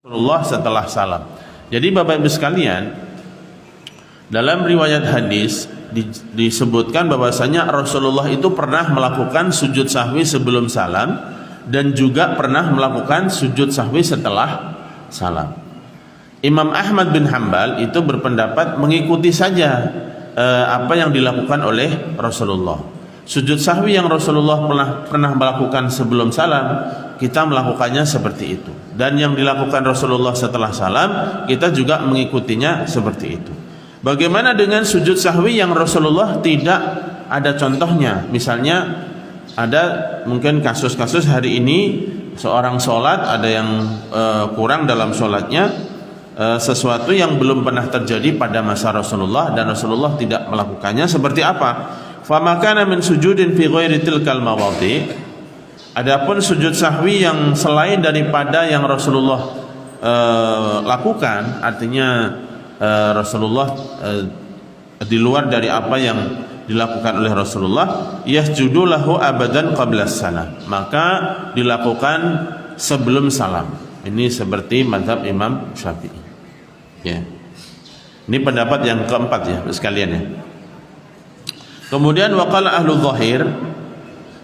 Rasulullah setelah salam. Jadi Bapak Ibu sekalian, dalam riwayat hadis disebutkan bahwasanya Rasulullah itu pernah melakukan sujud sahwi sebelum salam dan juga pernah melakukan sujud sahwi setelah salam. Imam Ahmad bin Hanbal itu berpendapat mengikuti saja apa yang dilakukan oleh Rasulullah. Sujud sahwi yang Rasulullah pernah melakukan sebelum salam, kita melakukannya seperti itu. Dan yang dilakukan Rasulullah setelah salam, kita juga mengikutinya seperti itu. Bagaimana dengan sujud sahwi yang Rasulullah tidak ada contohnya? Misalnya ada mungkin kasus-kasus hari ini seorang sholat ada yang kurang dalam sholatnya, sesuatu yang belum pernah terjadi pada masa Rasulullah dan Rasulullah tidak melakukannya. Seperti apa? Famakana min sujudin fi ghairi tilkal mawadhi. Adapun sujud sahwi yang selain daripada yang Rasulullah lakukan, artinya Rasulullah di luar dari apa yang dilakukan oleh Rasulullah, yasjudu lahu abadan qabla salam, maka dilakukan sebelum salam. Ini seperti mazhab Imam Syafi'i. Ya. Ini pendapat yang keempat ya, sekalian ya. Kemudian waqala ahlu zahir,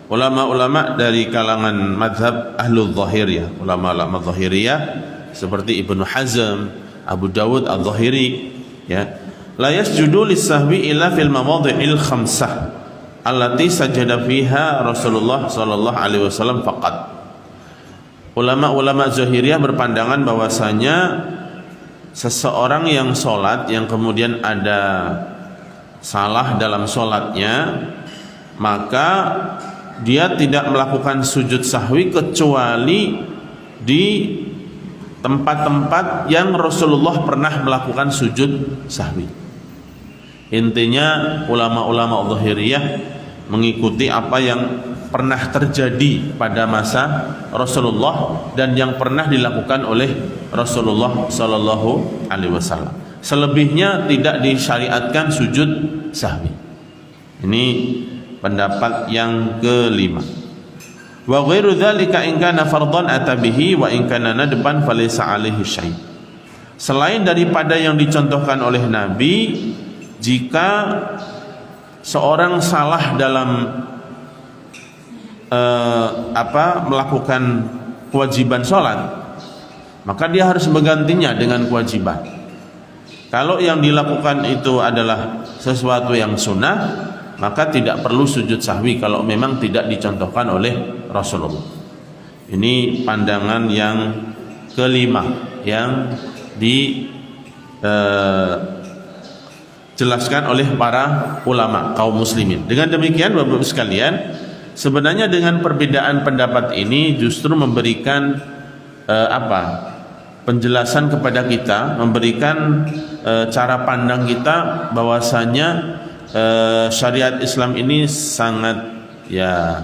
ulama-ulama dari kalangan mazhab ahlu zahir ya, ulama-ulama zahiriyah seperti Ibnu Hazm, Abu Dawud al-Zahiri ya, la yasjudu lis-sahwi illa fil mawadhi'il khamsah allati sajada fiha Rasulullah sallallahu alaihi wasallam faqat. Ulama-ulama Zahiriyah berpandangan bahwasanya seseorang yang sholat yang kemudian ada salah dalam sholatnya, maka dia tidak melakukan sujud sahwi kecuali di tempat-tempat yang Rasulullah pernah melakukan sujud sahwi. Intinya ulama-ulama Zahiriyah mengikuti apa yang pernah terjadi pada masa Rasulullah dan yang pernah dilakukan oleh Rasulullah sallallahu alaihi wasallam. Selebihnya tidak disyariatkan sujud sahwi. Ini pendapat yang kelima. Wa ghairu dzalika in kana fardhan atabihi wa in kana nadban falaysa alaihi syai'. Selain daripada yang dicontohkan oleh Nabi, jika seorang salah dalam melakukan kewajiban sholat, maka dia harus menggantinya dengan kewajiban. Kalau yang dilakukan itu adalah sesuatu yang sunnah, maka tidak perlu sujud sahwi kalau memang tidak dicontohkan oleh Rasulullah. Ini pandangan yang kelima yang dijelaskan oleh para ulama kaum muslimin. Dengan demikian Bapak-Ibu sekalian, sebenarnya dengan perbedaan pendapat ini justru memberikan penjelasan kepada kita, memberikan cara pandang kita bahwasanya syariat Islam ini sangat ya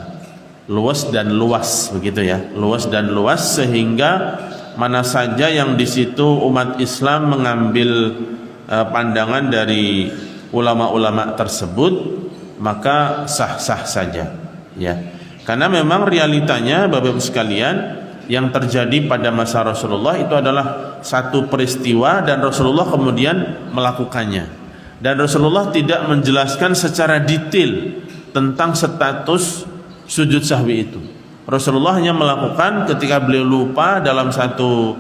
luas dan luas begitu ya, luas dan luas, sehingga mana saja yang di situ umat Islam mengambil pandangan dari ulama-ulama tersebut maka sah-sah saja ya. Karena memang realitanya Bapak-Ibu sekalian, yang terjadi pada masa Rasulullah itu adalah satu peristiwa dan Rasulullah kemudian melakukannya, dan Rasulullah tidak menjelaskan secara detail tentang status sujud sahwi itu. Rasulullah hanya melakukan ketika beliau lupa dalam satu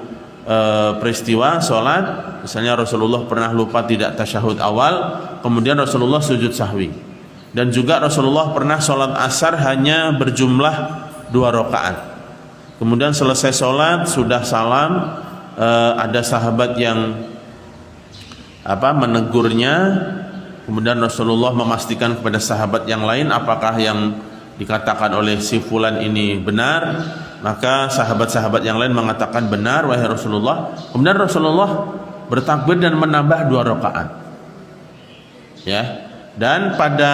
peristiwa sholat, misalnya Rasulullah pernah lupa tidak tasyahud awal, kemudian Rasulullah sujud sahwi. Dan juga Rasulullah pernah sholat asar hanya berjumlah 2 rakaat. Kemudian selesai sholat sudah salam, ada sahabat yang menegurnya, kemudian Rasulullah memastikan kepada sahabat yang lain apakah yang dikatakan oleh si fulan ini benar. Maka sahabat-sahabat yang lain mengatakan benar wahai Rasulullah. Kemudian Rasulullah bertakbir dan menambah 2 rakaat ya. Dan pada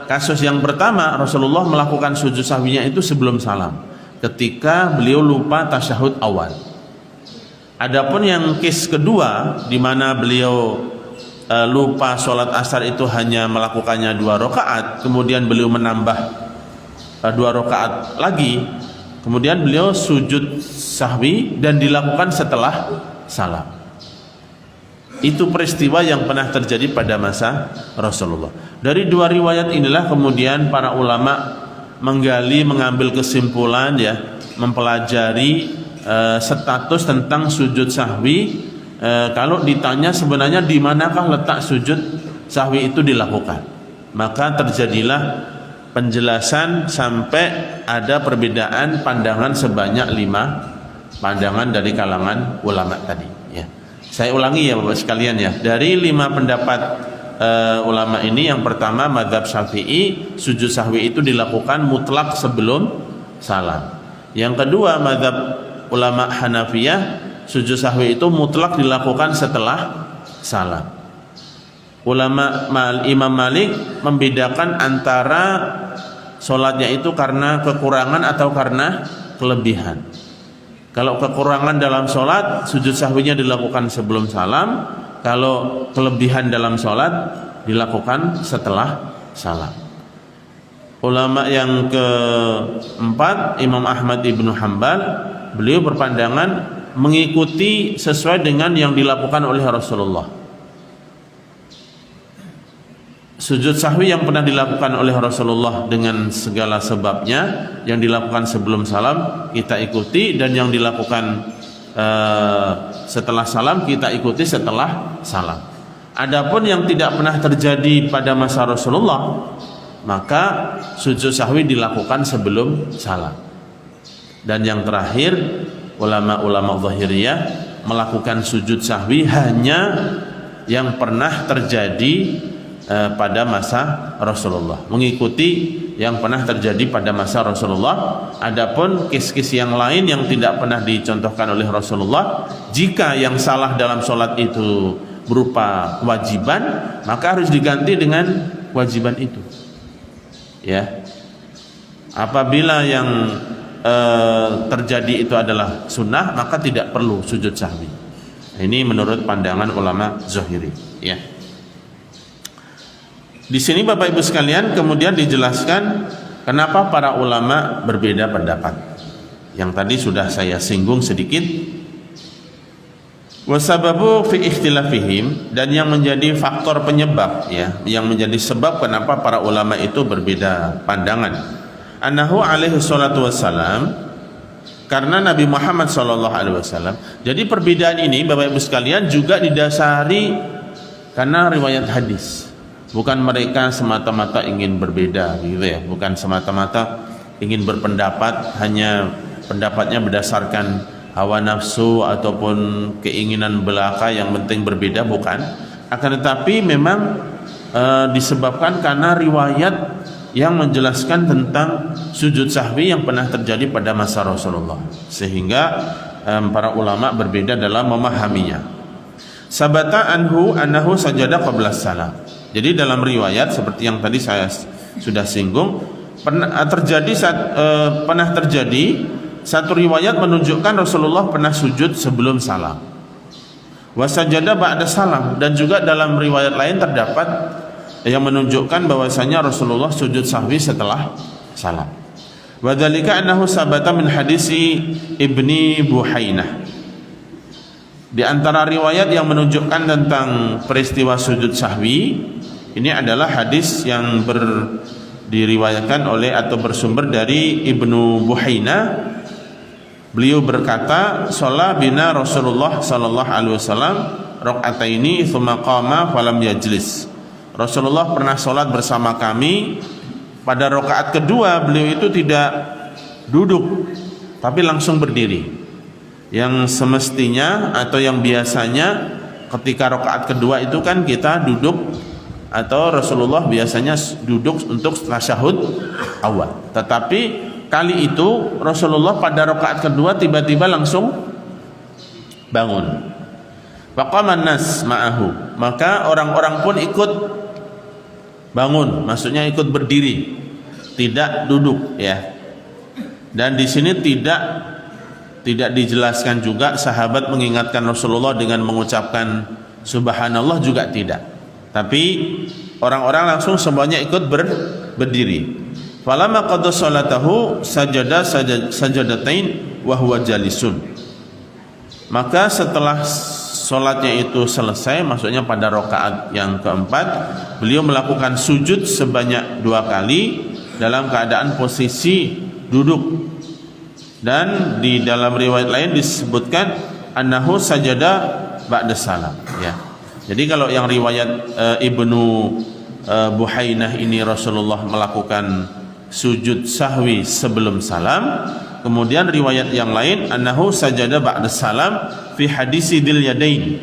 kasus yang pertama Rasulullah melakukan sujud sahwinya itu sebelum salam, ketika beliau lupa tasyahud awal. Adapun yang case kedua di mana beliau lupa sholat asar itu hanya melakukannya 2 rakaat, kemudian beliau menambah 2 rakaat lagi Kemudian beliau sujud sahwi dan dilakukan setelah salam. Itu peristiwa yang pernah terjadi pada masa Rasulullah. Dari dua riwayat inilah kemudian para ulama menggali, mengambil kesimpulan, ya, mempelajari status tentang sujud sahwi. Kalau ditanya sebenarnya di manakah letak sujud sahwi itu dilakukan, maka terjadilah penjelasan sampai ada perbedaan pandangan sebanyak 5 pandangan dari kalangan ulama tadi, ya. Saya ulangi ya Bapak sekalian, ya. Dari 5 pendapat ulama ini, yang pertama mazhab Syafi'i, sujud sahwi itu dilakukan mutlak sebelum salam. Yang kedua mazhab ulama Hanafiyah, sujud sahwi itu mutlak dilakukan setelah salam. Ulama Imam Malik membedakan antara sholatnya itu karena kekurangan atau karena kelebihan. Kalau kekurangan dalam sholat, sujud sahwinya dilakukan sebelum salam. Kalau kelebihan dalam sholat, dilakukan setelah salam. Ulama yang keempat, Imam Ahmad ibnu Hanbal, beliau berpandangan mengikuti sesuai dengan yang dilakukan oleh Rasulullah. Sujud sahwi yang pernah dilakukan oleh Rasulullah dengan segala sebabnya, yang dilakukan sebelum salam kita ikuti, dan yang dilakukan setelah salam kita ikuti setelah salam. Adapun yang tidak pernah terjadi pada masa Rasulullah, maka sujud sahwi dilakukan sebelum salam. Dan yang terakhir, ulama-ulama Zahiriyah melakukan sujud sahwi hanya yang pernah terjadi pada masa Rasulullah, mengikuti yang pernah terjadi pada masa Rasulullah. Adapun kes-kes yang lain yang tidak pernah dicontohkan oleh Rasulullah, jika yang salah dalam sholat itu berupa kewajiban, maka harus diganti dengan kewajiban itu, ya. Apabila yang terjadi itu adalah sunnah, maka tidak perlu sujud sahwi. Ini menurut pandangan ulama Zahiri, ya. Di sini Bapak Ibu sekalian kemudian dijelaskan kenapa para ulama berbeda pendapat. Yang tadi sudah saya singgung sedikit. Wasababu fi ikhtilafihim, dan yang menjadi faktor penyebab, ya, yang menjadi sebab kenapa para ulama itu berbeda pandangan. Annahu alaihi salatu wassalam, karena Nabi Muhammad sallallahu alaihi wasallam. Jadi perbedaan ini Bapak Ibu sekalian juga didasari karena riwayat hadis. Bukan mereka semata-mata ingin berbeda, gitu ya. Bukan semata-mata ingin berpendapat, hanya pendapatnya berdasarkan hawa nafsu ataupun keinginan belaka, yang penting berbeda, bukan. Akan tetapi memang disebabkan karena riwayat yang menjelaskan tentang sujud sahwi yang pernah terjadi pada masa Rasulullah, sehingga para ulama berbeda dalam memahaminya. Sabata anhu annahu sajada qabla salam. Jadi dalam riwayat seperti yang tadi saya sudah singgung, pernah terjadi satu riwayat menunjukkan Rasulullah pernah sujud sebelum salam. Wasajada ba'da salam, dan juga dalam riwayat lain terdapat yang menunjukkan bahwasanya Rasulullah sujud sahwi setelah salam. Wa dzalika annahu sabata min hadisi Ibni Buhainah. Di antara riwayat yang menunjukkan tentang peristiwa sujud sahwi ini adalah hadis yang diriwayatkan oleh atau bersumber dari Ibnu Buhainah. Beliau berkata, "Shalla bina Rasulullah sallallahu alaihi wasallam rakaataini tsumma qama falam yajlis." Rasulullah pernah salat bersama kami. Pada rakaat kedua beliau itu tidak duduk, tapi langsung berdiri. Yang semestinya atau yang biasanya ketika rakaat kedua itu kan kita duduk, atau Rasulullah biasanya duduk untuk tasyahud awal. Tetapi kali itu Rasulullah pada rakaat kedua tiba-tiba langsung bangun. Faqaman nas ma'ahu, maka orang-orang pun ikut bangun, maksudnya ikut berdiri, tidak duduk, ya. Dan di sini tidak dijelaskan juga sahabat mengingatkan Rasulullah dengan mengucapkan subhanallah, juga tidak. Tapi orang-orang langsung semuanya ikut berdiri. Falamma qada salatahu sajadatain wa huwa jalisun. Maka setelah salatnya itu selesai, maksudnya pada rakaat yang keempat, beliau melakukan sujud sebanyak 2 kali dalam keadaan posisi duduk. Dan di dalam riwayat lain disebutkan annahu sajada ba'da salam, ya. Jadi kalau yang riwayat Ibnu Buhainah ini Rasulullah melakukan sujud sahwi sebelum salam. Kemudian riwayat yang lain annahu sajada ba'da salam fi hadisi dzil yadain,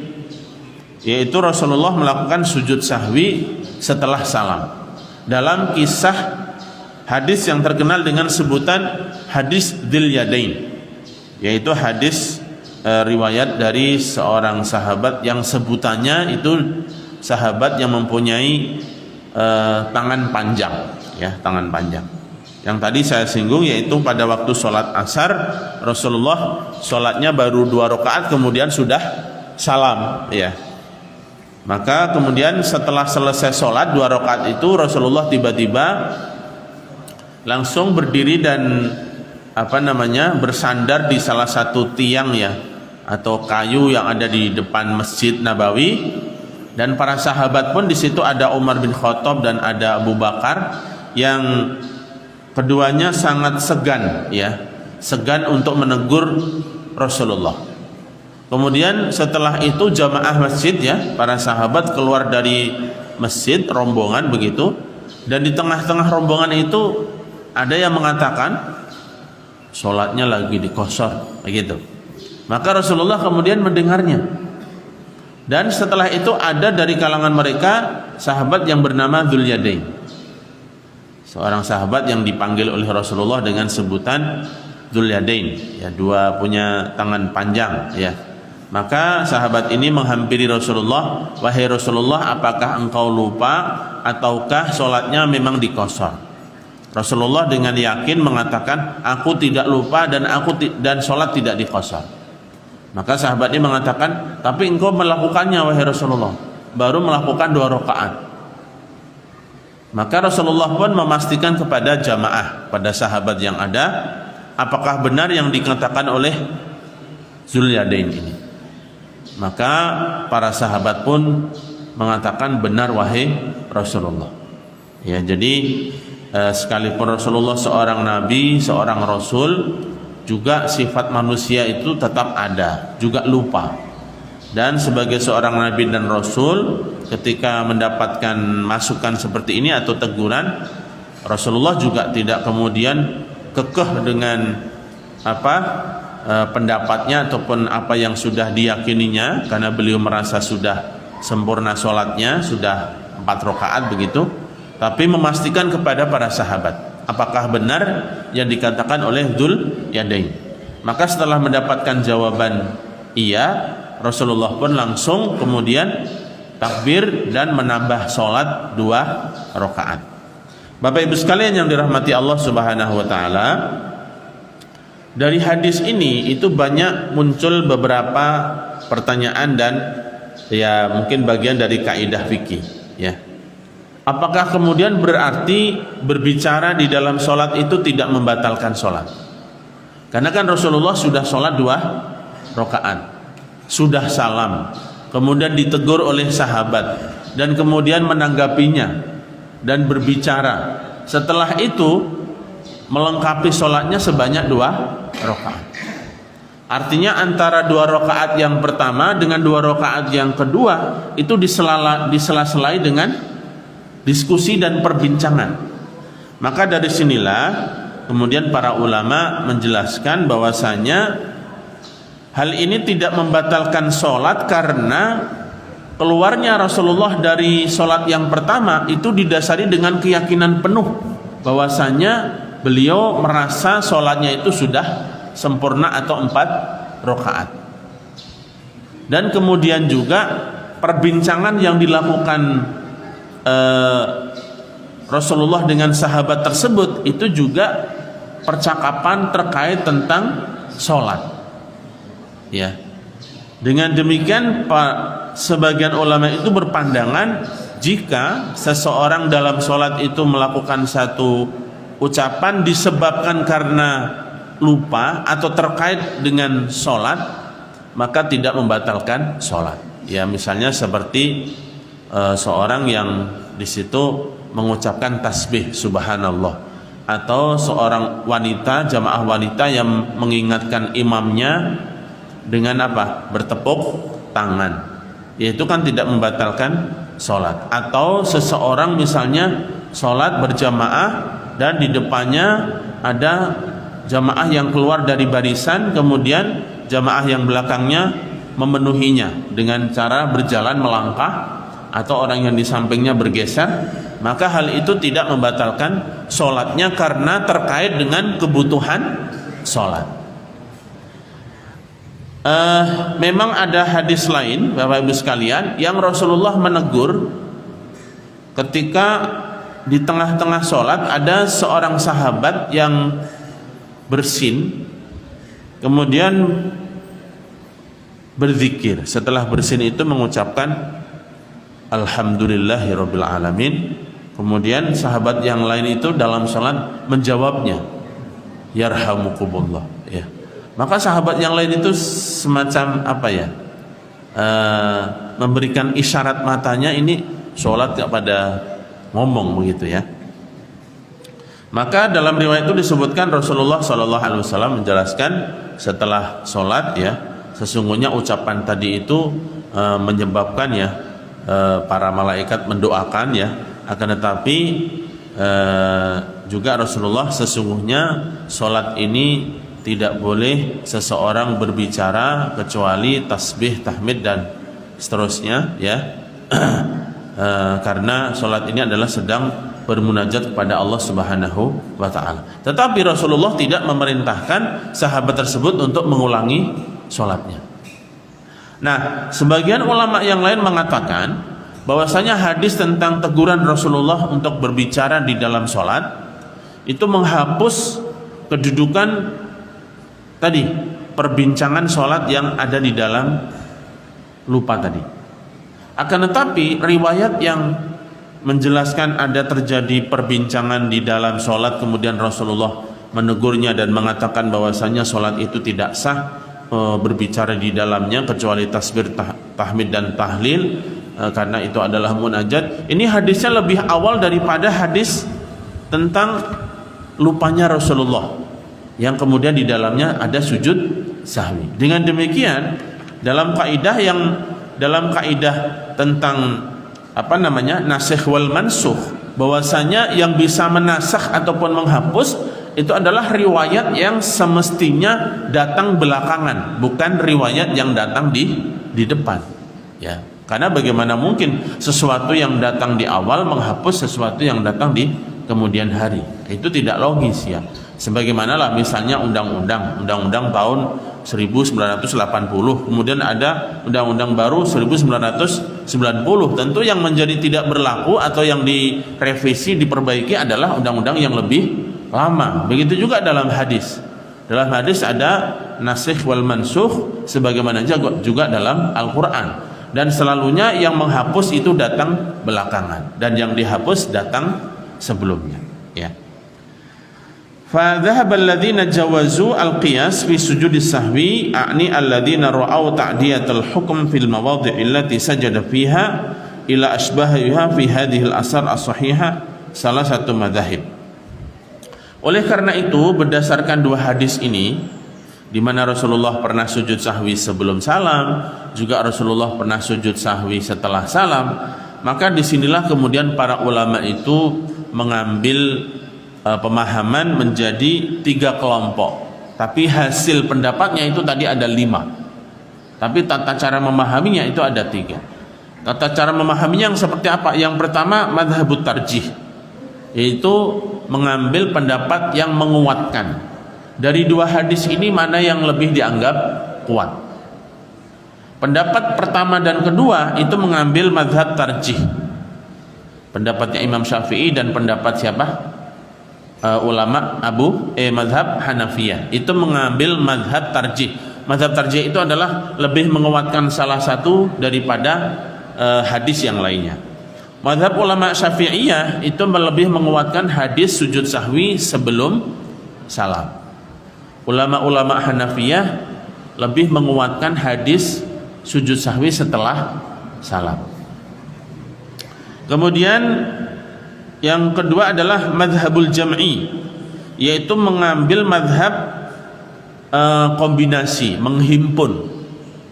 yaitu Rasulullah melakukan sujud sahwi setelah salam dalam kisah hadis yang terkenal dengan sebutan hadis dzil yadain, yaitu hadis riwayat dari seorang sahabat yang sebutannya itu sahabat yang mempunyai tangan panjang, ya, tangan panjang. Yang tadi saya singgung, yaitu pada waktu sholat asar Rasulullah sholatnya baru 2 rakaat kemudian sudah salam, ya. Maka kemudian setelah selesai sholat 2 rakaat itu Rasulullah tiba-tiba langsung berdiri dan bersandar di salah satu tiang, ya, atau kayu yang ada di depan Masjid Nabawi. Dan para sahabat pun di situ ada Umar bin Khattab dan ada Abu Bakar yang keduanya sangat segan, ya, segan untuk menegur Rasulullah. Kemudian setelah itu jamaah masjid, ya, para sahabat keluar dari masjid rombongan begitu, dan di tengah-tengah rombongan itu ada yang mengatakan sholatnya lagi dikosor begitu. Maka Rasulullah kemudian mendengarnya. Dan setelah itu ada dari kalangan mereka sahabat yang bernama Dzul Yadain, seorang sahabat yang dipanggil oleh Rasulullah dengan sebutan Dzul Yadain, ya, 2 punya tangan panjang, ya. Maka sahabat ini menghampiri Rasulullah, wahai Rasulullah, apakah engkau lupa ataukah sholatnya memang dikosor? Rasulullah dengan yakin mengatakan, aku tidak lupa dan sholat tidak dikosor. Maka sahabat ini mengatakan, tapi engkau melakukannya wahai Rasulullah, baru melakukan 2 rakaat. Maka Rasulullah pun memastikan kepada jamaah, pada sahabat yang ada, apakah benar yang dikatakan oleh Dzul Yadain ini. Maka para sahabat pun mengatakan benar wahai Rasulullah. Ya, jadi sekalipun Rasulullah seorang nabi, seorang rasul, juga sifat manusia itu tetap ada, juga lupa. Dan sebagai seorang nabi dan rasul, ketika mendapatkan masukan seperti ini atau teguran, Rasulullah juga tidak kemudian kekeh dengan pendapatnya ataupun apa yang sudah diyakininya, karena beliau merasa sudah sempurna sholatnya, sudah 4 rakaat begitu, tapi memastikan kepada para sahabat apakah benar yang dikatakan oleh Dzul Yadain. Maka setelah mendapatkan jawaban iya, Rasulullah pun langsung kemudian takbir dan menambah sholat 2 rakaat. Bapak Ibu sekalian yang dirahmati Allah Subhanahu wa taala, dari hadis ini itu banyak muncul beberapa pertanyaan dan ya mungkin bagian dari kaidah fikih, ya. Apakah kemudian berarti berbicara di dalam sholat itu tidak membatalkan sholat? Karena kan Rasulullah sudah sholat 2 rakaat, sudah salam, kemudian ditegur oleh sahabat dan kemudian menanggapinya dan berbicara. Setelah itu melengkapi sholatnya sebanyak 2 rakaat. Artinya antara 2 rakaat yang pertama dengan 2 rakaat yang kedua itu disela-selai dengan diskusi dan perbincangan. Maka dari sinilah kemudian para ulama menjelaskan bahwasanya hal ini tidak membatalkan sholat, karena keluarnya Rasulullah dari sholat yang pertama itu didasari dengan keyakinan penuh bahwasanya beliau merasa sholatnya itu sudah sempurna atau 4 rakaat. Dan kemudian juga perbincangan yang dilakukan Rasulullah dengan sahabat tersebut itu juga percakapan terkait tentang sholat, ya. Dengan demikian sebagian ulama itu berpandangan jika seseorang dalam sholat itu melakukan satu ucapan disebabkan karena lupa atau terkait dengan sholat, maka tidak membatalkan sholat. Ya, misalnya seperti seorang yang di situ mengucapkan tasbih subhanallah, atau seorang wanita, jamaah wanita yang mengingatkan imamnya dengan apa? Bertepuk tangan. Yaitu kan tidak membatalkan sholat. Atau seseorang misalnya sholat berjamaah dan di depannya ada jamaah yang keluar dari barisan, kemudian jamaah yang belakangnya memenuhinya dengan cara berjalan melangkah, atau orang yang di sampingnya bergeser, maka hal itu tidak membatalkan sholatnya karena terkait dengan kebutuhan sholat. Memang ada hadis lain, Bapak Ibu sekalian, yang Rasulullah menegur ketika di tengah-tengah sholat ada seorang sahabat yang bersin, kemudian berzikir. Setelah bersin itu mengucapkan Alhamdulillahirabbil alamin. Kemudian sahabat yang lain itu dalam salat menjawabnya, yarhamukumullah, ya. Maka sahabat yang lain itu semacam apa ya, memberikan isyarat matanya, ini salat gak pada ngomong begitu ya. Maka dalam riwayat itu disebutkan Rasulullah SAW menjelaskan setelah salat, ya, sesungguhnya ucapan tadi itu menyebabkan ya para malaikat mendoakan, ya. Akan tetapi juga Rasulullah sesungguhnya sholat ini tidak boleh seseorang berbicara kecuali tasbih, tahmid dan seterusnya, ya. Karena sholat ini adalah sedang bermunajat kepada Allah Subhanahu wa ta'ala. Tetapi Rasulullah tidak memerintahkan sahabat tersebut untuk mengulangi sholatnya. Nah, sebagian ulama yang lain mengatakan bahwasanya hadis tentang teguran Rasulullah untuk berbicara di dalam sholat itu menghapus kedudukan tadi, perbincangan sholat yang ada di dalam lupa tadi. Akan tetapi riwayat yang menjelaskan ada terjadi perbincangan di dalam sholat kemudian Rasulullah menegurnya dan mengatakan bahwasanya sholat itu tidak sah berbicara di dalamnya kecuali tasbih, tahmid dan tahlil, karena itu adalah munajat. Ini hadisnya lebih awal daripada hadis tentang lupanya Rasulullah yang kemudian di dalamnya ada sujud sahwi. Dengan demikian dalam kaidah tentang apa namanya, nasikh wal mansukh, bahwasanya yang bisa menasakh ataupun menghapus itu adalah riwayat yang semestinya datang belakangan, bukan riwayat yang datang di depan, ya. Karena bagaimana mungkin sesuatu yang datang di awal menghapus sesuatu yang datang di kemudian hari? Itu tidak logis, ya. Sebagaimana lah misalnya undang-undang tahun 1980, kemudian ada undang-undang baru 1990. Tentu yang menjadi tidak berlaku atau yang direvisi, diperbaiki adalah undang-undang yang lebih lama. Begitu juga dalam hadis. Dalam hadis ada nasikh wal mansukh sebagaimana juga dalam Al-Qur'an. Dan selalunya yang menghapus itu datang belakangan dan yang dihapus datang sebelumnya, ya. Fa dhahaba alladziina jawazu al-qiyas fi sujudis sahwi a'ni alladziina ra'au ta'diyatul hukm fil mawadhi'i allati sajada fiha ila asbahiha fi hadhihi al-asar as-sahihah salah satu madzhab. Oleh karena itu berdasarkan dua hadis ini, di mana Rasulullah pernah sujud sahwi sebelum salam, juga Rasulullah pernah sujud sahwi setelah salam, maka disinilah kemudian para ulama itu mengambil pemahaman menjadi 3 kelompok. Tapi hasil pendapatnya itu tadi ada 5. Tapi tata cara memahaminya itu ada 3. Tata cara memahaminya yang seperti apa? Yang pertama madhabut tarjih, yaitu mengambil pendapat yang menguatkan. Dari dua hadis ini mana yang lebih dianggap kuat? Pendapat pertama dan kedua itu mengambil mazhab tarjih. Pendapatnya Imam Syafi'i dan pendapat siapa? Ulama mazhab Hanafiyah. Itu mengambil mazhab tarjih. Mazhab tarjih itu adalah lebih menguatkan salah satu daripada hadis yang lainnya. Mazhab ulama Syafi'iyah itu lebih menguatkan hadis sujud sahwi sebelum salam. Ulama-ulama Hanafiyah lebih menguatkan hadis sujud sahwi setelah salam. Kemudian yang kedua adalah mazhabul jam'i, yaitu mengambil mazhab kombinasi, menghimpun,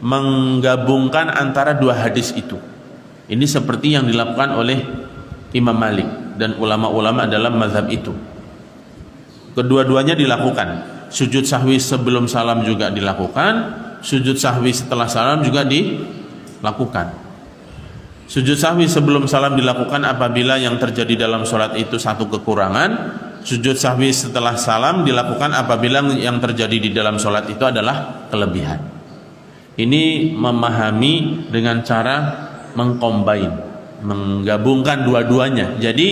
menggabungkan antara dua hadis itu. Ini seperti yang dilakukan oleh Imam Malik dan ulama-ulama dalam mazhab itu. Kedua-duanya dilakukan. Sujud sahwi sebelum salam juga dilakukan, sujud sahwi setelah salam juga dilakukan. Sujud sahwi sebelum salam dilakukan apabila yang terjadi dalam sholat itu satu kekurangan. Sujud sahwi setelah salam dilakukan apabila yang terjadi di dalam sholat itu adalah kelebihan. Ini memahami dengan cara mengcombine, menggabungkan dua-duanya. Jadi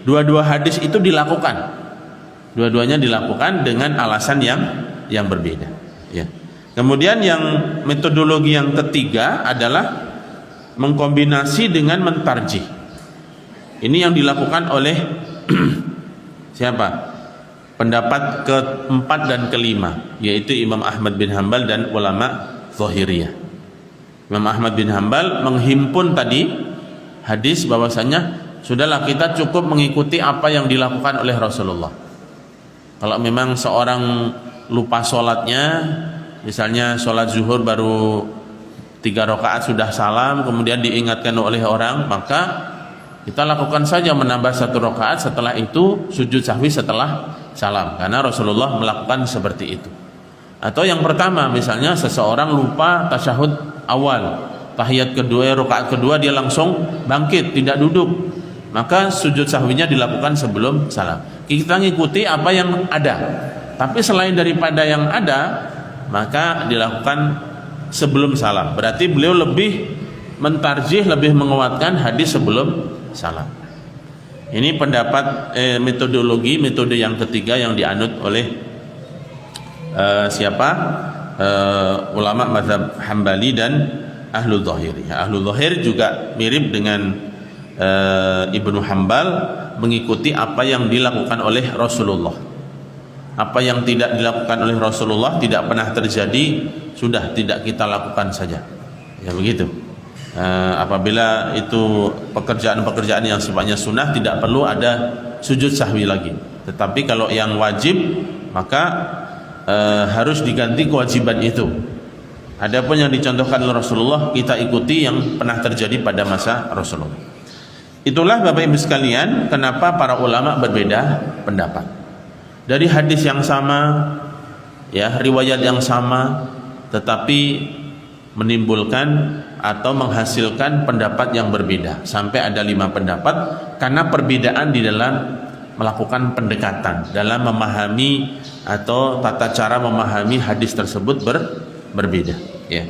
dua-dua hadis itu dilakukan. Dua-duanya dilakukan dengan alasan yang berbeda. Ya. Kemudian yang metodologi yang ketiga adalah mengkombinasi dengan mentarjih. Ini yang dilakukan oleh siapa? Pendapat keempat dan kelima, yaitu Imam Ahmad bin Hanbal dan ulama Zahiriyah. Imam Ahmad bin Hanbal menghimpun tadi hadis bahwasanya sudahlah kita cukup mengikuti apa yang dilakukan oleh Rasulullah. Kalau memang seorang lupa sholatnya, misalnya sholat zuhur baru 3 rakaat sudah salam, kemudian diingatkan oleh orang, maka kita lakukan saja menambah 1 rakaat, setelah itu sujud sahwi setelah salam, karena Rasulullah melakukan seperti itu. Atau yang pertama, misalnya seseorang lupa tasyahud awal, tahiyat kedua, rakaat kedua dia langsung bangkit, tidak duduk, maka sujud sahwinya dilakukan sebelum salam. Kita ngikuti apa yang ada, tapi selain daripada yang ada, maka dilakukan sebelum salam. Berarti beliau lebih mentarjih, lebih menguatkan hadis sebelum salam. Ini pendapat metode yang ketiga yang dianut oleh ulama mazhab Hambali dan Ahlul Zahir. Ahlul Zahir juga mirip dengan Ibnu Hanbal, mengikuti apa yang dilakukan oleh Rasulullah. Apa yang tidak dilakukan oleh Rasulullah tidak pernah terjadi, sudah tidak kita lakukan saja. Ya begitu. Apabila itu pekerjaan-pekerjaan yang sifatnya sunnah, tidak perlu ada sujud sahwi lagi. Tetapi kalau yang wajib, maka harus diganti kewajiban itu. Adapun yang dicontohkan oleh Rasulullah, kita ikuti yang pernah terjadi pada masa Rasulullah. Itulah Bapak Ibu sekalian, kenapa para ulama berbeda pendapat. Dari hadis yang sama, ya, riwayat yang sama, tetapi menimbulkan atau menghasilkan pendapat yang berbeda, sampai ada 5 pendapat, karena perbedaan di dalam melakukan pendekatan, dalam memahami atau tata cara memahami hadis tersebut berbeda. Ya.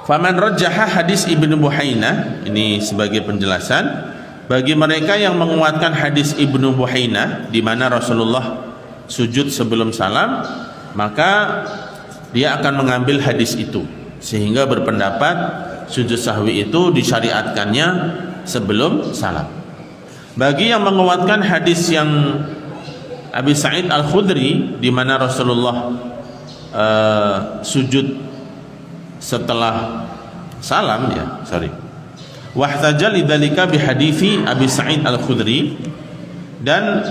Faman rajjaha hadis Ibnu Buhainah, ini sebagai penjelasan bagi mereka yang menguatkan hadis Ibnu Buhainah di mana Rasulullah sujud sebelum salam, maka dia akan mengambil hadis itu, sehingga berpendapat sujud sahwi itu disyariatkannya sebelum salam. Bagi yang menguatkan hadis yang Abi Sa'id Al-Khudri di mana Rasulullah sujud setelah salam, wahtajal lidzalika bihadisi Abi Sa'id Al-Khudri, dan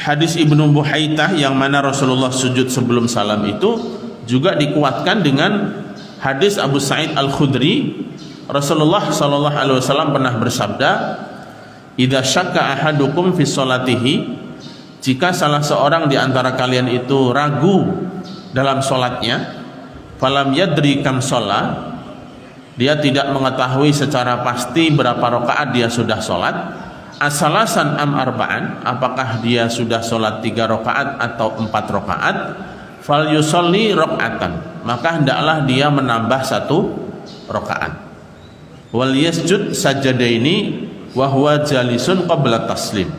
hadis Ibnu Buhaitah yang mana Rasulullah sujud sebelum salam itu juga dikuatkan dengan hadis Abu Sa'id Al-Khudri. Rasulullah sallallahu alaihi wasallam pernah bersabda, "Idza syakka ahadukum fi sholatihi," jika salah seorang di antara kalian itu ragu dalam sholatnya, falam yadri kam sholat, dia tidak mengetahui secara pasti berapa rakaat dia sudah sholat, asalasan am arba'an, apakah dia sudah sholat 3 rakaat atau 4 rakaat, fal yusolli rakaatan, maka hendaklah dia menambah 1 rakaat, wal yasjud sajadaini wa huwa jalisun qabla taslim,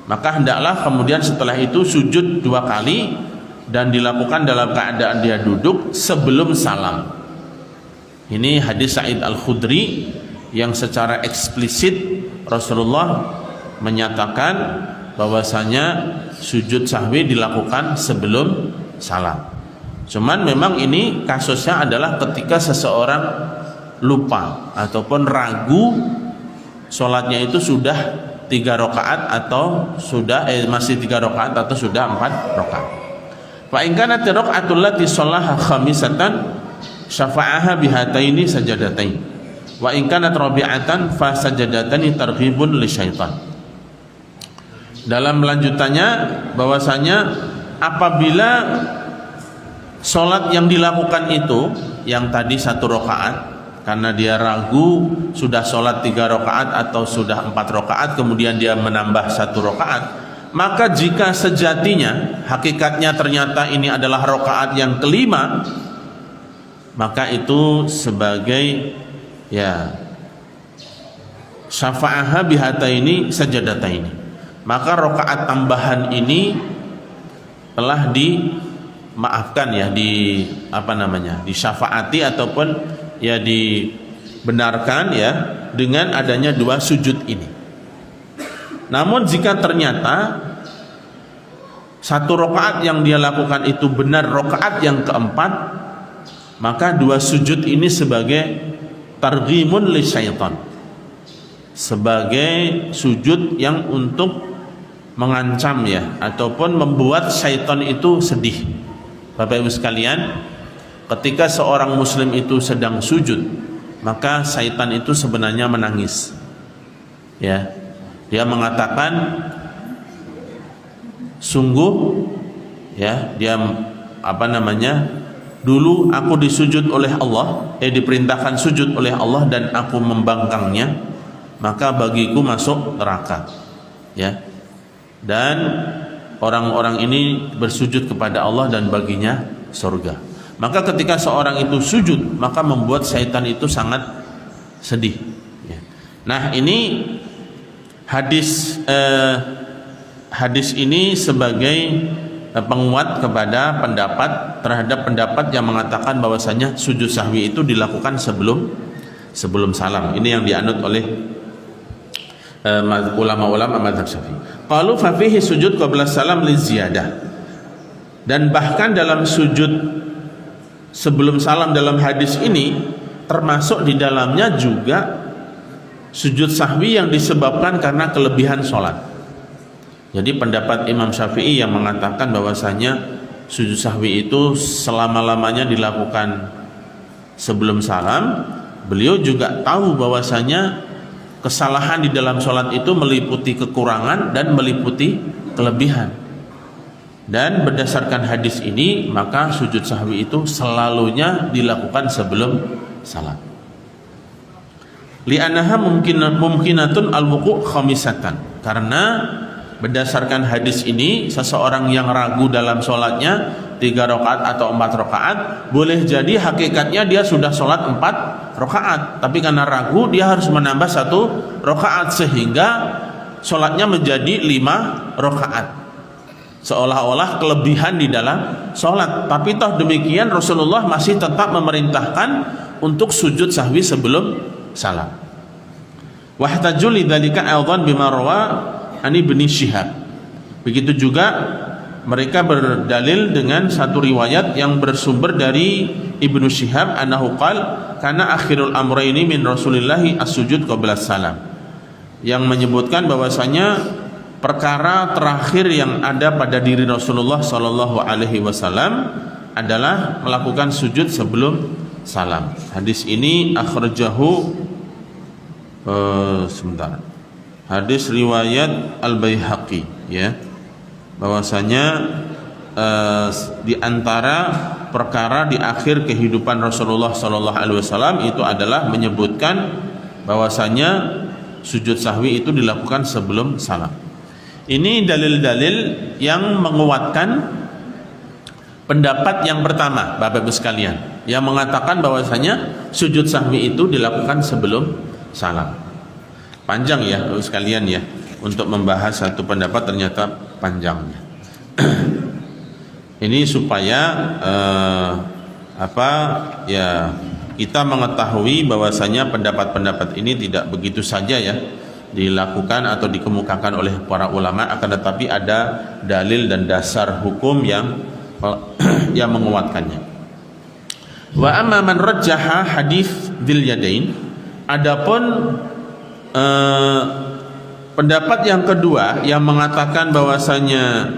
maka hendaklah kemudian setelah itu sujud 2 kali dan dilakukan dalam keadaan dia duduk sebelum salam. Ini hadis Sa'id Al-Khudri yang secara eksplisit Rasulullah menyatakan bahwasanya sujud sahwi dilakukan sebelum salam. Cuman memang ini kasusnya adalah ketika seseorang lupa ataupun ragu sholatnya itu sudah 3 rakaat atau sudah masih 3 rakaat atau sudah 4 rakaat. Fa in kanat raka'atul lati shallaha khamisatan syafa'aha bihataini sajadatain. Wa in kanat rabi'atan fa sajadatani targhibun lisyaitan. Dalam lanjutannya bahwasanya apabila sholat yang dilakukan itu yang tadi 1 rakaat, karena dia ragu sudah sholat 3 rakaat atau sudah 4 rakaat, kemudian dia menambah 1 rakaat, maka jika sejatinya hakikatnya ternyata ini adalah rakaat yang kelima, maka itu sebagai ya syafa'aha bihataini sajadataini, maka rakaat tambahan ini telah dimaafkan ya, disyafaati ataupun ya dibenarkan ya dengan adanya 2 sujud ini. Namun jika ternyata 1 rakaat yang dia lakukan itu benar rakaat yang keempat, maka 2 sujud ini sebagai targhimun lisyaitan, sebagai sujud yang untuk mengancam ya, ataupun membuat syaitan itu sedih. Bapak Ibu sekalian, ketika seorang muslim itu sedang sujud, maka syaitan itu sebenarnya menangis ya. Dia mengatakan sungguh ya, dia dulu aku disujud oleh Allah, diperintahkan sujud oleh Allah dan aku membangkangnya, maka bagiku masuk neraka ya. Dan orang-orang ini bersujud kepada Allah dan baginya surga. Maka ketika seorang itu sujud, maka membuat syaitan itu sangat sedih ya. Nah, ini hadis ini sebagai penguat kepada terhadap pendapat yang mengatakan bahwasanya sujud sahwi itu dilakukan sebelum salam. Ini yang dianut oleh ulama-ulama mazhab Syafi'i. Qalu fa fihi sujud qabla salam li ziyadah. Dan bahkan dalam sujud sebelum salam dalam hadis ini termasuk di dalamnya juga sujud sahwi yang disebabkan karena kelebihan sholat. Jadi pendapat Imam Syafi'i yang mengatakan bahwasanya sujud sahwi itu selama-lamanya dilakukan sebelum salam, beliau juga tahu bahwasanya kesalahan di dalam sholat itu meliputi kekurangan dan meliputi kelebihan. Dan berdasarkan hadis ini, maka sujud sahwi itu selalunya dilakukan sebelum salam. Li'annaha mumkinatun al-wuqu' khamisatan, karena berdasarkan hadis ini seseorang yang ragu dalam sholatnya 3 rakaat atau 4 rakaat, boleh jadi hakikatnya dia sudah sholat 4 rakaat, tapi karena ragu dia harus menambah 1 rakaat sehingga sholatnya menjadi 5 rakaat, seolah-olah kelebihan di dalam sholat. Tapi toh demikian Rasulullah masih tetap memerintahkan untuk sujud sahwi sebelum salam. Wahtajul lidzalika aidan bima rawa an Ibnu Syihab. Begitu juga mereka berdalil dengan satu riwayat yang bersumber dari Ibnu Syihab annahu qala kana akhirul amrayni min Rasulillahi as-sujud qabla salam, yang menyebutkan bahwasanya perkara terakhir yang ada pada diri Rasulullah sallallahu alaihi wasallam adalah melakukan sujud sebelum salam. Hadis ini akhrajahu hadis riwayat Al-Baihaqi ya, bahwasanya di antara perkara di akhir kehidupan Rasulullah sallallahu alaihi wasallam itu adalah menyebutkan bahwasanya sujud sahwi itu dilakukan sebelum salam. Ini dalil-dalil yang menguatkan pendapat yang pertama, Bapak Ibu sekalian, yang mengatakan bahwasanya sujud sahwi itu dilakukan sebelum salam. Panjang ya Bapak Ibu sekalian ya, untuk membahas satu pendapat ternyata panjang. Ini supaya kita mengetahui bahwasanya pendapat-pendapat ini tidak begitu saja ya dilakukan atau dikemukakan oleh para ulama, akan tetapi ada dalil dan dasar hukum yang menguatkannya. Wa amma man rajjaha hadis dzil yadain, adapun pendapat yang kedua yang mengatakan bahwasanya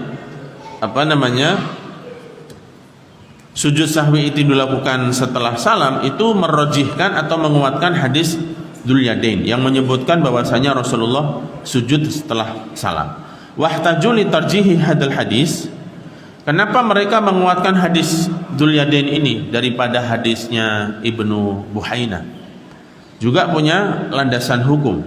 sujud sahwi itu dilakukan setelah salam, itu merojihkan atau menguatkan hadis dzul yadain yang menyebutkan bahwasanya Rasulullah sujud setelah salam. Wahtaju li tarjihi hadal hadis, kenapa mereka menguatkan hadis dzul yadain ini daripada hadisnya Ibnu Buhaina? Juga punya landasan hukum.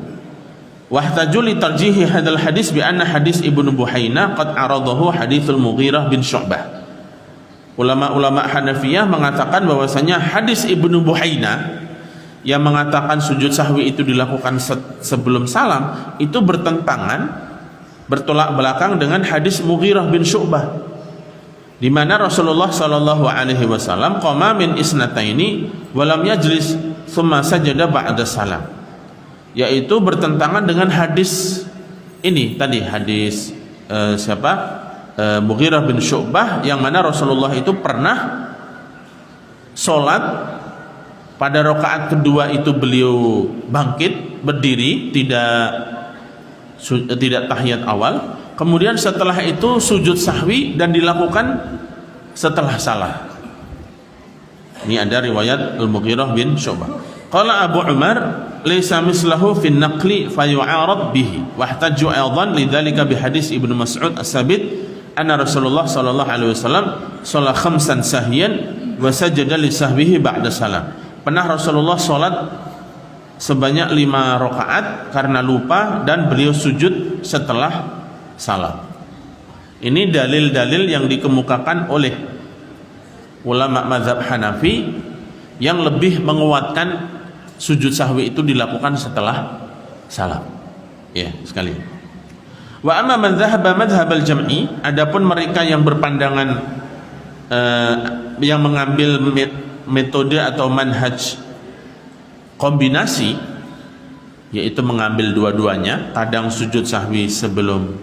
Wahtaju li tarjihi hadal hadis bi anna hadis Ibnu Buhaina qad aradahu haditsul Mughirah bin Syu'bah. Ulama-ulama Hanafiyah mengatakan bahwasanya hadis Ibnu Buhaina yang mengatakan sujud sahwi itu dilakukan sebelum salam itu bertolak belakang dengan hadis Mughirah bin Syu'bah, di mana Rasulullah sallallahu alaihi wasallam qama min isnataini wa lam yajlis tsumma sajada ba'da salam, yaitu bertentangan dengan hadis ini tadi, hadis Mughirah bin Syu'bah, yang mana Rasulullah itu pernah sholat pada rakaat kedua itu beliau bangkit berdiri, tidak tahiyat awal, kemudian setelah itu sujud sahwi dan dilakukan setelah salah. Ini ada riwayat Al-Mughirah bin Syu'bah. Qala Abu Umar laysa mislahu fi an-naqli fayu'arad bihi wahtajju aidan lidzalika bihadis Ibnu Mas'ud as-sabit anna Rasulullah sallallahu alaihi wasallam shalla khamsan sahyan wa sajada li sahbihi ba'da salam. Pernah Rasulullah sholat sebanyak 5 rakaat karena lupa dan beliau sujud setelah salam. Ini dalil-dalil yang dikemukakan oleh ulama mazhab Hanafi yang lebih menguatkan sujud sahwi itu dilakukan setelah salam. Ya, sekali. Wa amma man dhahaba madhhab al-jam'i, adapun mereka yang berpandangan yang mengambil metode atau manhaj kombinasi, yaitu mengambil dua-duanya, kadang sujud sahwi sebelum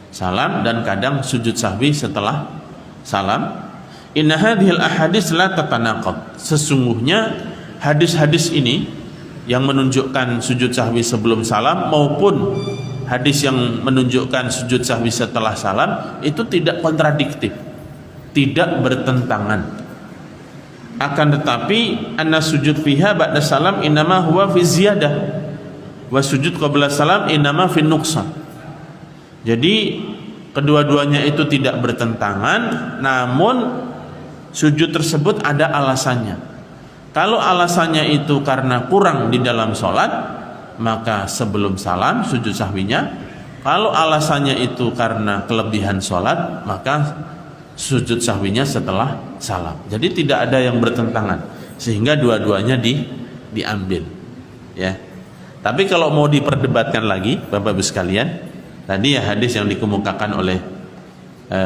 salam dan kadang sujud sahwi setelah salam. Inna hadhil ahadits la tatanaqad, sesungguhnya hadis-hadis ini yang menunjukkan sujud sahwi sebelum salam maupun hadis yang menunjukkan sujud sahwi setelah salam itu tidak kontradiktif, tidak bertentangan. Akan tetapi anna sujud fiha ba'da salam innama huwa fi ziyadah wa sujud qabla salam innama fi nuqsan. Jadi kedua-duanya itu tidak bertentangan, namun sujud tersebut ada alasannya. Kalau alasannya itu karena kurang di dalam sholat, maka sebelum salam sujud sahwinya. Kalau alasannya itu karena kelebihan sholat, maka sujud sahwinya setelah salam. Jadi tidak ada yang bertentangan, sehingga dua-duanya diambil, ya. Tapi kalau mau diperdebatkan lagi, Bapak Ibu sekalian, tadi ya hadis yang dikemukakan oleh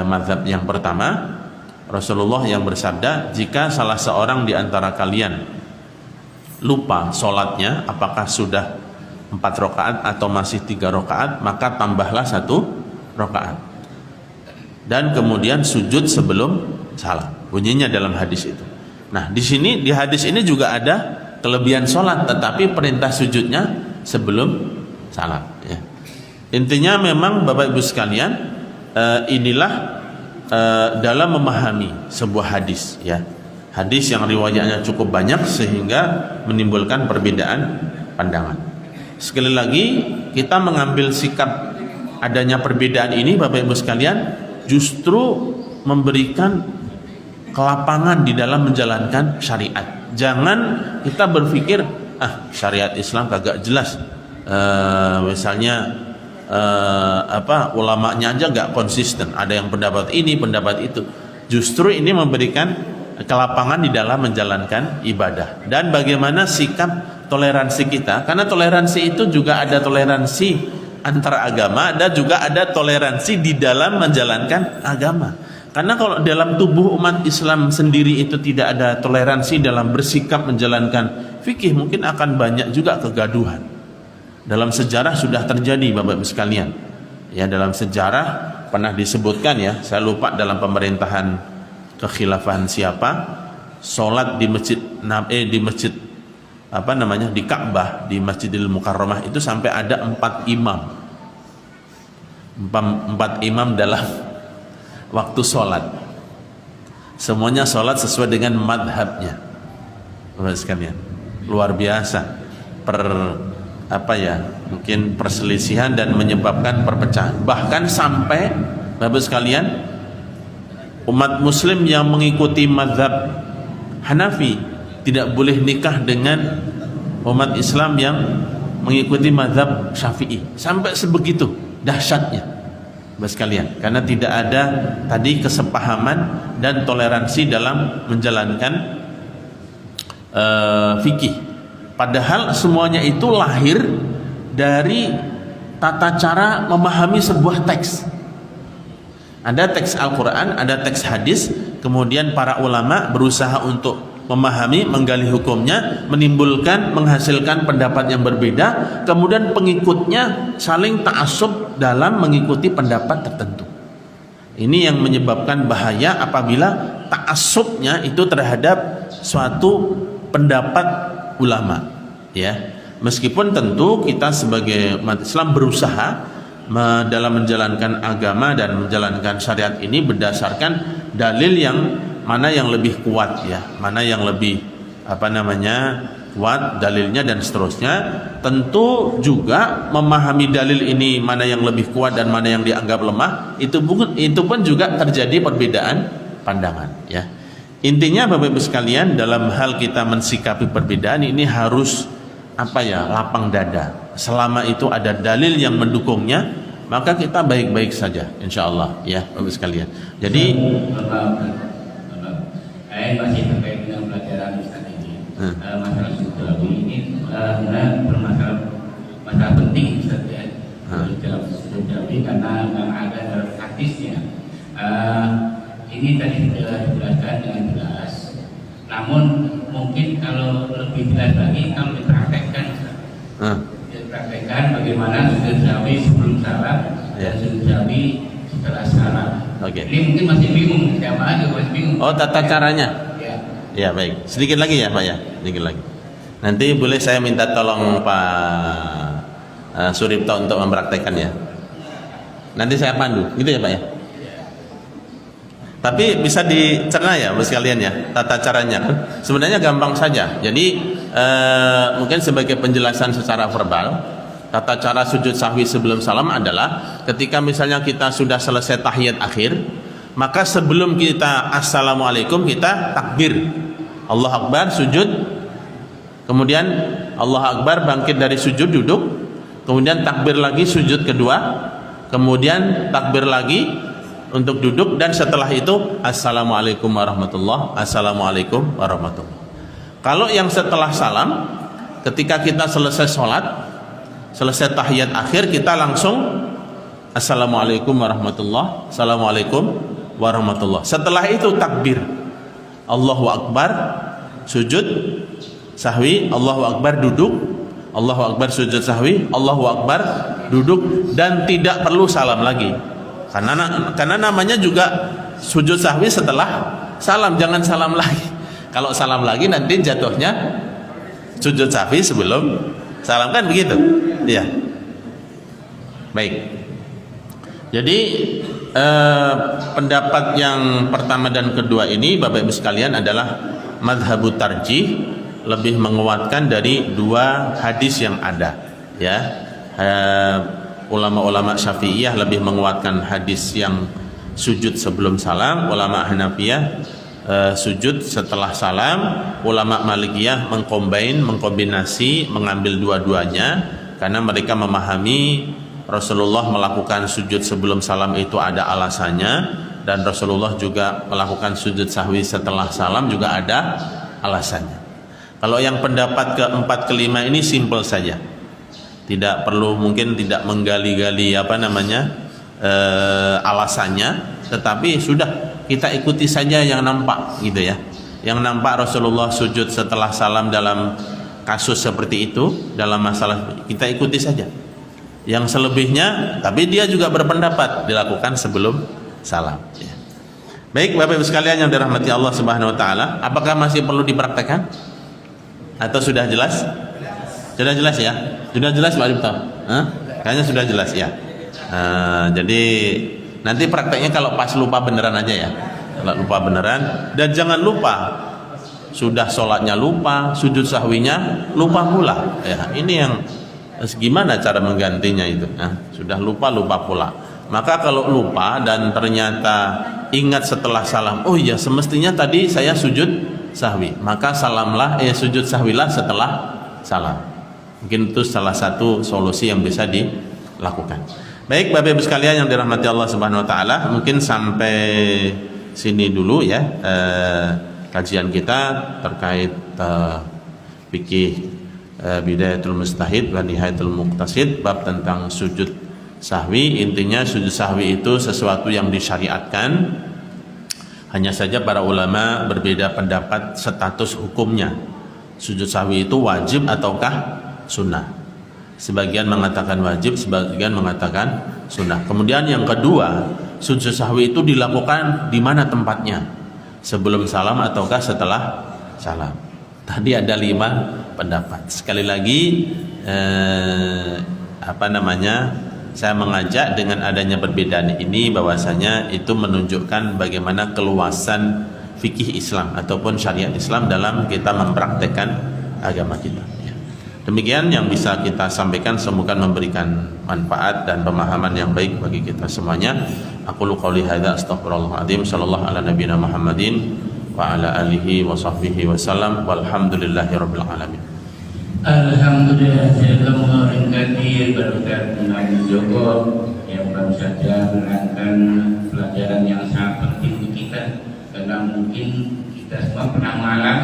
mazhab yang pertama, Rasulullah yang bersabda, jika salah seorang di antara kalian lupa sholatnya, apakah sudah 4 rakaat atau masih 3 rakaat, maka tambahlah 1 rakaat. Dan kemudian sujud sebelum salam. Bunyinya dalam hadis itu. Nah, di sini di hadis ini juga ada kelebihan sholat, tetapi perintah sujudnya sebelum salam. Ya. Intinya memang Bapak Ibu sekalian, inilah dalam memahami sebuah hadis. Ya, hadis yang riwayatnya cukup banyak sehingga menimbulkan perbedaan pandangan. Sekali lagi kita mengambil sikap adanya perbedaan ini, Bapak Ibu sekalian, justru memberikan kelapangan di dalam menjalankan syariat. Jangan kita berpikir syariat Islam kagak jelas, misalnya ulamanya aja gak konsisten, ada yang pendapat ini pendapat itu. Justru ini memberikan kelapangan di dalam menjalankan ibadah. Dan bagaimana sikap toleransi kita, karena toleransi itu juga ada toleransi antara agama, ada juga ada toleransi di dalam menjalankan agama. Karena kalau dalam tubuh umat Islam sendiri itu tidak ada toleransi dalam bersikap menjalankan fikih, mungkin akan banyak juga kegaduhan. Dalam sejarah sudah terjadi Bapak Ibu sekalian. Ya, dalam sejarah pernah disebutkan ya, saya lupa dalam pemerintahan kekhilafahan siapa, sholat di masjid di Ka'bah, di Masjidil Mukarramah itu sampai ada 4 imam. 4 imam dalam waktu sholat. Semuanya sholat sesuai dengan madhabnya. Bapak sekalian, luar biasa mungkin perselisihan dan menyebabkan perpecahan. Bahkan sampai Bapak sekalian, umat muslim yang mengikuti mazhab Hanafi tidak boleh nikah dengan umat Islam yang mengikuti mazhab Syafi'i. Sampai sebegitu dahsyatnya Bapak sekalian, karena tidak ada tadi kesepahaman dan toleransi dalam menjalankan fikih. Padahal semuanya itu lahir dari tata cara memahami sebuah teks. Ada teks Al-Quran, ada teks hadis, kemudian para ulama berusaha untuk memahami, menggali hukumnya, menghasilkan pendapat yang berbeda, kemudian pengikutnya saling ta'assub dalam mengikuti pendapat tertentu. Ini yang menyebabkan bahaya apabila ta'assubnya itu terhadap suatu pendapat ulama, ya. Meskipun tentu kita sebagai umat Islam berusaha dalam menjalankan agama dan menjalankan syariat ini berdasarkan dalil yang mana yang lebih kuat, ya, mana yang lebih kuat dalilnya dan seterusnya. Tentu juga memahami dalil ini mana yang lebih kuat dan mana yang dianggap lemah, itu pun juga terjadi perbedaan pandangan, ya. Intinya Bapak Ibu sekalian, dalam hal kita mensikapi perbedaan ini harus lapang dada. Selama itu ada dalil yang mendukungnya, maka kita baik-baik saja, insya Allah, ya Bapak Ibu sekalian. Jadi saya masih terkait dengan pelajaran Ustaz ini. Masalah sujud ini masalah penting Ustaz, ya. Sujud karena memang ada dalam hadisnya. Ini tadi sudah dijelaskan dengan jelas. Namun mungkin kalau lebih jelas lagi kalau dipraktekkan, dipraktekkan bagaimana sujud sahwi sebelum salam dan sujud sahwi setelah salam. Okay. Ini mungkin masih bingung, siapa aja masih bingung. Oh, tata caranya. Ya. Ya, baik. Sedikit lagi ya Pak, ya. Sedikit lagi. Nanti boleh saya minta tolong Pak Suripto untuk mempraktekannya. Nanti saya pandu, gitu ya Pak, ya. Tapi bisa dicerna ya Bapak sekalian, ya, tata caranya. Sebenarnya gampang saja. Jadi mungkin sebagai penjelasan secara verbal, tata cara sujud sahwi sebelum salam adalah ketika misalnya kita sudah selesai tahiyat akhir, maka sebelum kita assalamualaikum kita takbir, Allah Akbar, sujud, kemudian Allah Akbar, bangkit dari sujud, duduk, kemudian takbir lagi sujud kedua, kemudian takbir lagi untuk duduk, dan setelah itu assalamualaikum warahmatullah, assalamualaikum warahmatullah. Kalau yang setelah salam, ketika kita selesai sholat, selesai tahiyat akhir, kita langsung assalamualaikum warahmatullah, assalamualaikum warahmatullah. Setelah itu takbir, Allahu Akbar, sujud sahwi, Allahu Akbar, duduk, Allahu Akbar, sujud sahwi, Allahu Akbar, duduk, dan tidak perlu salam lagi. Karena namanya juga sujud sahwi setelah salam, jangan salam lagi. Kalau salam lagi nanti jatuhnya sujud sahwi sebelum salam, kan begitu? Iya. Baik. Jadi pendapat yang pertama dan kedua ini Bapak Ibu sekalian adalah madhabut tarjih, lebih menguatkan dari dua hadis yang ada, ya. Ulama-ulama Syafi'iyah lebih menguatkan hadis yang sujud sebelum salam, ulama Hanafiyah sujud setelah salam, ulama Malikiyah mengkombinasi, mengambil dua-duanya, karena mereka memahami Rasulullah melakukan sujud sebelum salam itu ada alasannya, dan Rasulullah juga melakukan sujud sahwi setelah salam juga ada alasannya. Kalau yang pendapat keempat kelima ini simpel saja, tidak perlu, mungkin tidak menggali-gali alasannya, tetapi sudah kita ikuti saja yang nampak gitu ya. Yang nampak Rasulullah sujud setelah salam dalam kasus seperti itu, dalam masalah kita ikuti saja. Yang selebihnya, tapi dia juga berpendapat dilakukan sebelum salam ya. Baik Bapak Ibu sekalian yang dirahmati Allah Subhanahu wa taala, apakah masih perlu dipraktekkan? Atau sudah jelas? Sudah jelas ya? Sudah jelas Pak Dipta? Kayaknya sudah jelas ya. Jadi nanti prakteknya kalau pas lupa beneran aja ya. Kalau lupa beneran, dan jangan lupa sudah sholatnya lupa, sujud sahwinya lupa pula ya. Ini yang gimana cara menggantinya itu? Sudah lupa pula. Maka kalau lupa dan ternyata ingat setelah salam, oh iya semestinya tadi saya sujud sahwi, maka sujud sahwilah setelah salam. Mungkin itu salah satu solusi yang bisa dilakukan. Baik Bapak Ibu sekalian yang dirahmati Allah Subhanahu wa taala, mungkin sampai sini dulu ya kajian kita terkait fikih Bidayatul Mustahid wa Nihayatul Muqtasid, bab tentang sujud sahwi. Intinya sujud sahwi itu sesuatu yang disyariatkan, hanya saja para ulama berbeda pendapat status hukumnya. Sujud sahwi itu wajib ataukah sunnah? Sebagian mengatakan wajib, sebagian mengatakan sunnah. Kemudian yang kedua, sujud sahwi itu dilakukan di mana tempatnya? Sebelum salam ataukah setelah salam? Tadi ada 5 pendapat. Sekali lagi saya mengajak dengan adanya perbedaan ini bahwasanya itu menunjukkan bagaimana keluasan fikih Islam ataupun syariat Islam dalam kita mempraktekkan agama kita. Demikian yang bisa kita sampaikan, semoga memberikan manfaat dan pemahaman yang baik bagi kita semuanya. Aqulu qouli hadza astaghfirullahaladzim, sallallahu ala nabiyina Muhammadin wa ala alihi wa sahbihi wasallam, walhamdulillahirabbil alamin. Alhamdulillah, saya kathir berkat dengan Joko yang baru saja menerangkan pelajaran yang sangat penting untuk kita, karena mungkin kita semua pernah mengalami